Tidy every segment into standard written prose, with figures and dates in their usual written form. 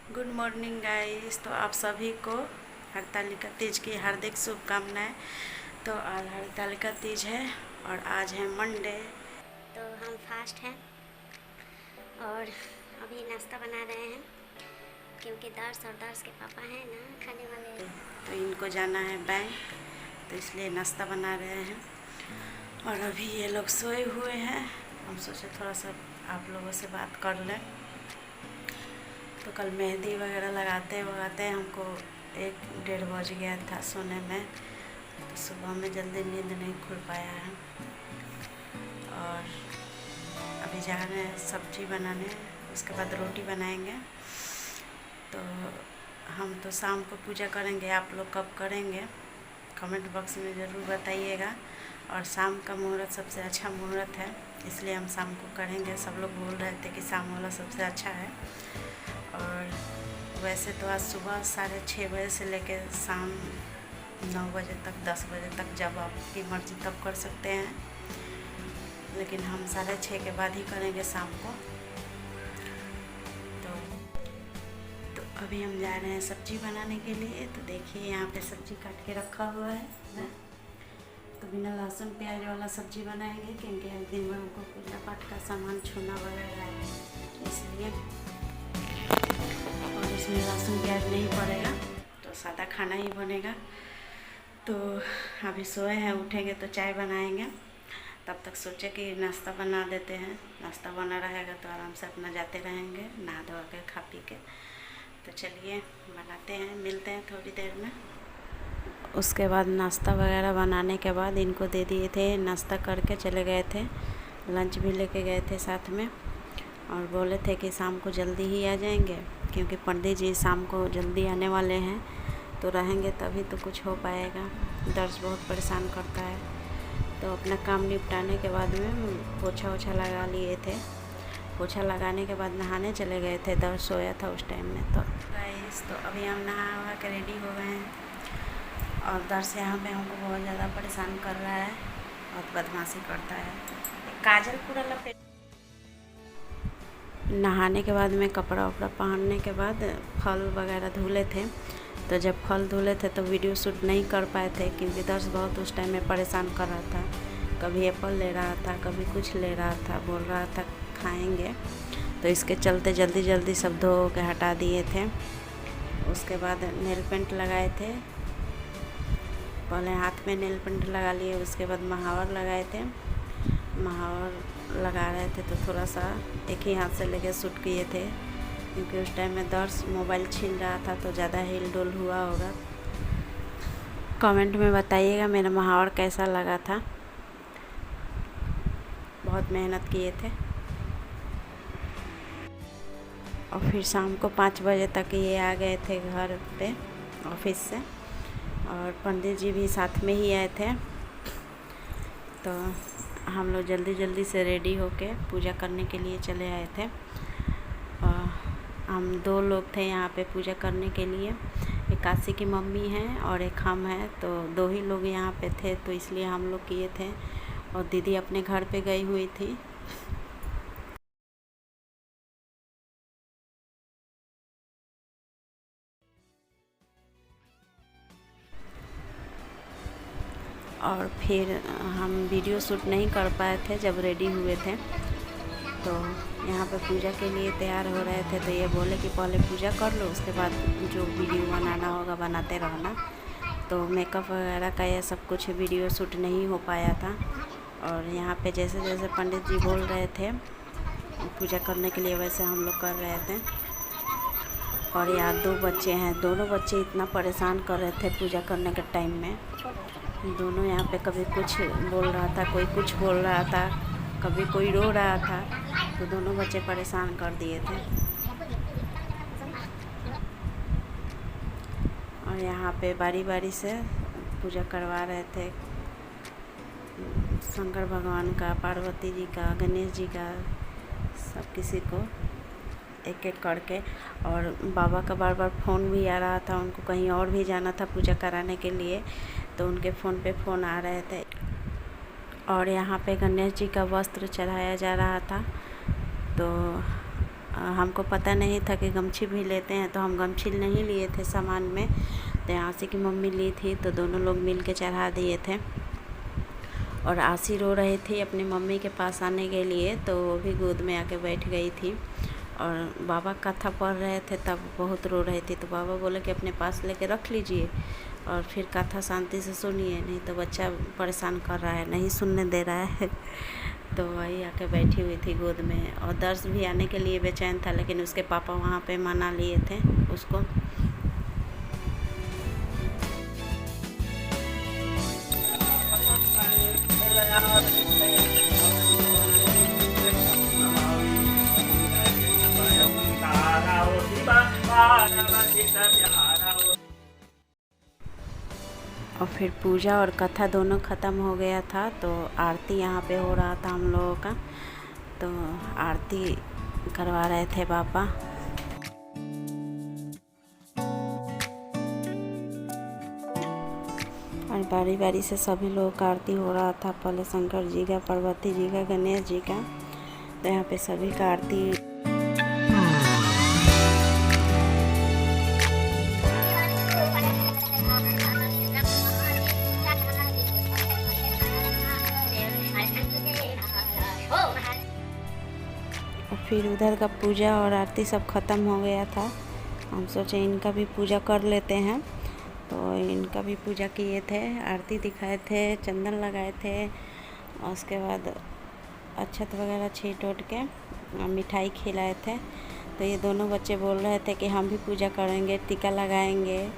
Good morning guys. तो आप सभी को हरतालिका तीज की हार्दिक शुभकामनाएं। तो आज हरतालिका तीज है और आज है मंडे। तो हम फास्ट हैं और अभी नाश्ता बना रहे हैं क्योंकि दर्श के पापा हैं ना खाने वाले। तो इनको जाना है बैंक, तो इसलिए नाश्ता बना रहे हैं। और अभी ये लोग सोए हुए हैं। हम सोचे थोड़ा सा आप लोगों से बात कर लें। तो कल मेहंदी वगैरह लगाते हमको 1-1:30 बज गया था सोने में। तो सुबह में जल्दी नींद नहीं खुल पाया है। और अभी जा रहे हैं सब्जी बनाने, उसके बाद रोटी बनाएंगे। तो हम तो शाम को पूजा करेंगे, आप लोग कब करेंगे कमेंट बॉक्स में ज़रूर बताइएगा। और शाम का मुहूर्त सबसे अच्छा मुहूर्त है, इसलिए हम शाम को करेंगे। सब लोग बोल रहे थे कि शाम वाला सबसे अच्छा है। और वैसे तो आज सुबह 6:30 बजे से लेकर शाम 9 बजे तक 10 बजे तक जब आपकी मर्ज़ी तब कर सकते हैं, लेकिन हम 6:30 के बाद ही करेंगे शाम को। तो अभी हम जा रहे हैं सब्जी बनाने के लिए। तो देखिए यहाँ पे सब्जी काट के रखा हुआ है। तो बिना लहसुन प्याज वाला सब्जी बनाएंगे क्योंकि आज दिन में हमको पूजा पाठ का सामान छूना वगैरह है, इसलिए। और इसमें लहसुन प्याज नहीं पड़ेगा, तो सादा खाना ही बनेगा। तो अभी सोए हैं, उठेंगे तो चाय बनाएंगे। तब तक सोचे कि नाश्ता बना देते हैं। नाश्ता बना रहेगा तो आराम से अपना जाते रहेंगे नहा धो के खा पी के। तो चलिए बनाते हैं, मिलते हैं थोड़ी देर में। उसके बाद नाश्ता वगैरह बनाने के बाद इनको दे दिए थे, नाश्ता करके चले गए थे। लंच भी लेके गए थे साथ में, और बोले थे कि शाम को जल्दी ही आ जाएंगे क्योंकि पंडित जी शाम को जल्दी आने वाले हैं। तो रहेंगे तभी तो कुछ हो पाएगा। दर्श बहुत परेशान करता है। तो अपना काम निपटाने के बाद में पोछा ओछा लगा लिए थे। पोछा लगाने के बाद नहाने चले गए थे। दर्श सोया था उस टाइम में। तो गाइस, तो अभी हम नहा वहा के रेडी हो गए हैं। और दर्श यहाँ पे हमको बहुत ज़्यादा परेशान कर रहा है, बहुत बदमाशी करता है। काजल पूरा लपेट। नहाने के बाद में कपड़ा वपड़ा पहनने के बाद फल वगैरह धुले थे। तो जब फल धुले थे तो वीडियो शूट नहीं कर पाए थे क्योंकि दर्श बहुत उस टाइम में परेशान कर रहा था। कभी एप्पल ले रहा था, कभी कुछ ले रहा था, बोल रहा था खाएंगे। तो इसके चलते जल्दी जल्दी सब धो के हटा दिए थे। उसके बाद नेल पेंट लगाए थे। पहले हाथ में नेल पेंट लगा लिए, उसके बाद महावर लगाए थे। महावर लगा रहे थे तो थोड़ा सा एक ही हाथ से लेके शूट किए थे क्योंकि उस टाइम में दर्श मोबाइल छीन रहा था तो ज़्यादा हिल डुल हुआ होगा। कमेंट में बताइएगा मेरा महावर कैसा लगा था। बहुत मेहनत किए थे। और फिर शाम को 5 बजे तक ये आ गए थे घर पे ऑफिस से, और पंडित जी भी साथ में ही आए थे। तो हम लोग जल्दी जल्दी से रेडी होके पूजा करने के लिए चले आए थे। हम 2 लोग थे यहाँ पे पूजा करने के लिए। एक काशी की मम्मी हैं और एक हम हैं, तो 2 ही लोग यहाँ पे थे, तो इसलिए हम लोग किए थे। और दीदी अपने घर पे गई हुई थी। और फिर हम वीडियो शूट नहीं कर पाए थे जब रेडी हुए थे। तो यहाँ पे पूजा के लिए तैयार हो रहे थे। तो ये बोले कि पहले पूजा कर लो, उसके बाद जो वीडियो बनाना होगा बनाते रहना। तो मेकअप वगैरह का ये सब कुछ वीडियो शूट नहीं हो पाया था। और यहाँ पे जैसे जैसे पंडित जी बोल रहे थे पूजा करने के लिए, वैसे हम लोग कर रहे थे। और यहाँ 2 बच्चे हैं, दोनों बच्चे इतना परेशान कर रहे थे पूजा करने के टाइम में। दोनों यहाँ पे कभी कुछ बोल रहा था, कोई कुछ बोल रहा था, कभी कोई रो रहा था। तो दोनों बच्चे परेशान कर दिए थे। और यहाँ पे बारी बारी से पूजा करवा रहे थे शंकर भगवान का, पार्वती जी का, गणेश जी का, सब किसी को एक एक करके। और बाबा का बार बार फ़ोन भी आ रहा था, उनको कहीं और भी जाना था पूजा कराने के लिए, तो उनके फ़ोन पे फ़ोन आ रहे थे। और यहाँ पे गणेश जी का वस्त्र चढ़ाया जा रहा था। तो हमको पता नहीं था कि गमछी भी लेते हैं, तो हम गमछी नहीं लिए थे सामान में। तो आशी की मम्मी ली थी, तो दोनों लोग मिल के चढ़ा दिए थे। और आशी रो रही थी अपनी मम्मी के पास आने के लिए, तो वो भी गोद में आके बैठ गई थी। और बाबा कथा पढ़ रहे थे तब बहुत रो रही थी, तो बाबा बोले कि अपने पास लेके रख लीजिए और फिर कथा शांति से सुनिए, नहीं तो बच्चा परेशान कर रहा है, नहीं सुनने दे रहा है। तो वही आके बैठी हुई थी गोद में। और दर्श भी आने के लिए बेचैन था, लेकिन उसके पापा वहाँ पे मना लिए थे उसको। और फिर पूजा और कथा दोनों ख़त्म हो गया था, तो आरती यहाँ पे हो रहा था हम लोगों का। तो आरती करवा रहे थे पापा। और बारी बारी से सभी लोगों का आरती हो रहा था, पहले शंकर जी का, पार्वती जी का, गणेश जी का। तो यहाँ पे सभी का आरती। और फिर उधर का पूजा और आरती सब ख़त्म हो गया था। हम सोचे इनका भी पूजा कर लेते हैं, तो इनका भी पूजा किए थे, आरती दिखाए थे, चंदन लगाए थे। और उसके बाद अक्षत वगैरह छीट उट के मिठाई खिलाए थे। तो ये दोनों बच्चे बोल रहे थे कि हम भी पूजा करेंगे, टीका लगाएंगे।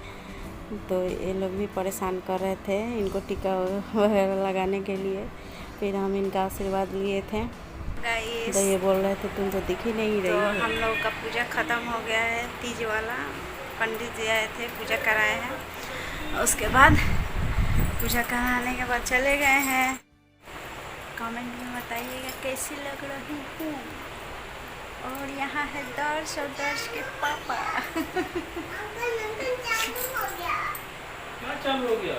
तो ये लोग भी परेशान कर रहे थे इनको टीका वगैरह लगाने के लिए। फिर हम इनका आशीर्वाद लिए थे। तो ये बोल रहे थे तुम तो दिख ही नहीं रही। तो हम लोग का पूजा ख़त्म हो गया है, तीज वाला। पंडित जी आए थे, पूजा कराए हैं। उसके बाद पूजा कराने के बाद चले गए हैं। कमेंट में बताइएगा कैसी लग रही हूँ। और यहाँ है दर्श और दर्श के पापा। क्या चालू हो गया?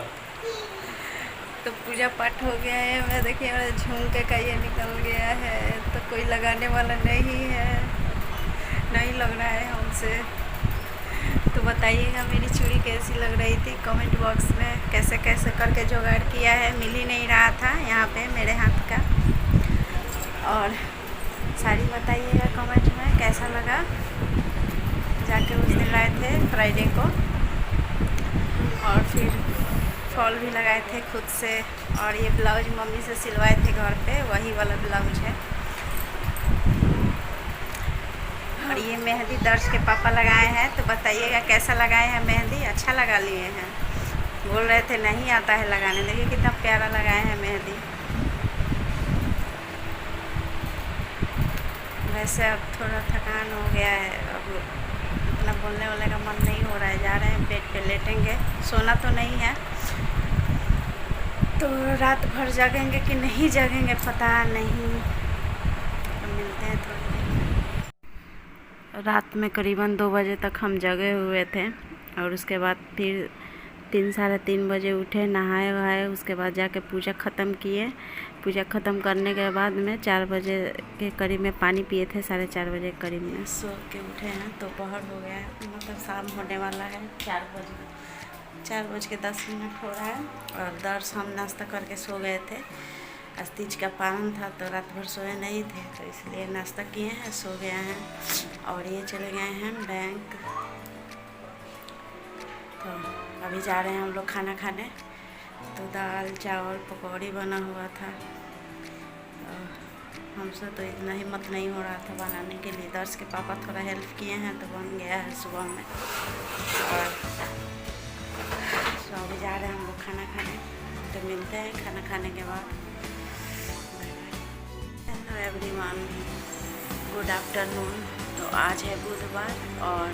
तो पूजा पाठ हो गया है। मैं देखिए मेरा झुमके का ये निकल गया है, तो कोई लगाने वाला नहीं है, नहीं लग रहा है हमसे। तो बताइएगा मेरी चूड़ी कैसी लग रही थी कमेंट बॉक्स में। कैसे कैसे करके जुगाड़ किया है, मिल ही नहीं रहा था यहाँ पे मेरे हाथ का। और साड़ी बताइएगा कमेंट में कैसा लगा। जाके उस दिन लाए थे फ्राइडे को। और फिर फॉल भी लगाए थे खुद से। और ये ब्लाउज मम्मी से सिलवाए थे घर पे, वही वाला ब्लाउज है। और ये मेहंदी दर्श के पापा लगाए हैं, तो बताइएगा कैसा लगाए हैं मेहंदी। अच्छा लगा लिए हैं, बोल रहे थे नहीं आता है लगाने। देखिए कितना प्यारा लगाए हैं मेहंदी। वैसे अब थोड़ा थकान हो गया है, अब इतना बोलने वाले का मन नहीं हो रहा है। जा रहे हैं बेड पे लेटेंगे, सोना तो नहीं है। तो रात भर जागेंगे कि नहीं जागेंगे पता नहीं। तो मिलते हैं थोड़ी देर। रात में करीबन 2 बजे तक हम जगे हुए थे। और उसके बाद फिर 3 साढ़े 3 बजे उठे, नहाए वहाए। उसके बाद जाके पूजा ख़त्म किए। पूजा ख़त्म करने के बाद में 4 बजे के करीब में पानी पिए थे, 4:30 बजे करीब में सो के उठे हैं। तो दोपहर हो गया है, मतलब शाम होने वाला है। 4:10 हो रहा है। और दर्श हम नाश्ता करके सो गए थे। आज तीज का पारण था, तो रात भर सोए नहीं थे, तो इसलिए नाश्ता किए हैं, सो गए हैं। और ये चले गए हैं बैंक। तो अभी जा रहे हैं हम लोग खाना खाने। तो दाल चावल पकौड़ी बना हुआ था। तो हमसे तो इतना हिम्मत नहीं हो रहा था बनाने के लिए। दर्श के पापा थोड़ा हेल्प किए हैं, तो बन गया है सुबह में। और तो अभी जा रहे हैं हम लोग खाना खाने। तो मिलते हैं खाना खाने के बाद। Hello everyone, good afternoon. तो आज है बुधवार, और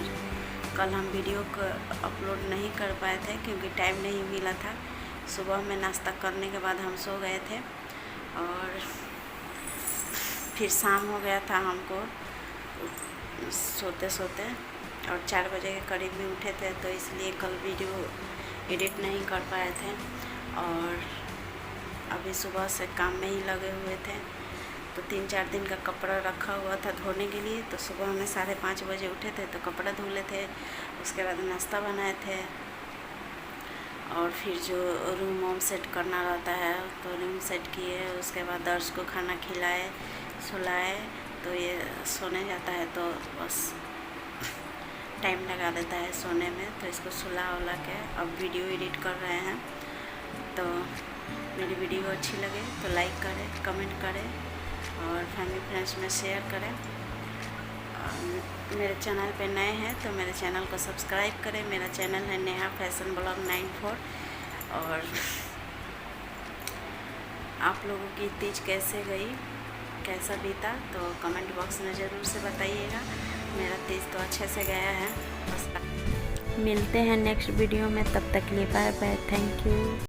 कल हम वीडियो को अपलोड नहीं कर पाए थे क्योंकि टाइम नहीं मिला था। सुबह में नाश्ता करने के बाद हम सो गए थे। और फिर शाम हो गया था हमको सोते सोते। और 4 बजे के करीब में उठे थे, तो इसलिए कल वीडियो एडिट नहीं कर पाए थे। और अभी सुबह से काम में ही लगे हुए थे। तो 3-4 दिन का कपड़ा रखा हुआ था धोने के लिए। तो सुबह में 5:30 बजे उठे थे तो कपड़ा धुले थे, उसके बाद नाश्ता बनाए थे और फिर जो रूम वूम सेट करना रहता है तो रूम सेट किए। उसके बाद दर्श को खाना खिलाए, सुलाए। तो ये सोने जाता है तो बस टाइम लगा देता है सोने में। तो इसको सुला उला के अब वीडियो एडिट कर रहे हैं। तो मेरी वीडियो अच्छी लगे तो लाइक करें, कमेंट करें और फैमिली फ्रेंड्स में शेयर करें। मेरे चैनल पे नए हैं तो मेरे चैनल को सब्सक्राइब करें। मेरा चैनल है नेहा फैशन ब्लॉग 94। और आप लोगों की तीज कैसे गई, कैसा बीता, तो कमेंट बॉक्स में ज़रूर से बताइएगा। मेरा तीज तो अच्छे से गया है। बस मिलते हैं नेक्स्ट वीडियो में, तब तक के लिए बाय बाय, थैंक यू।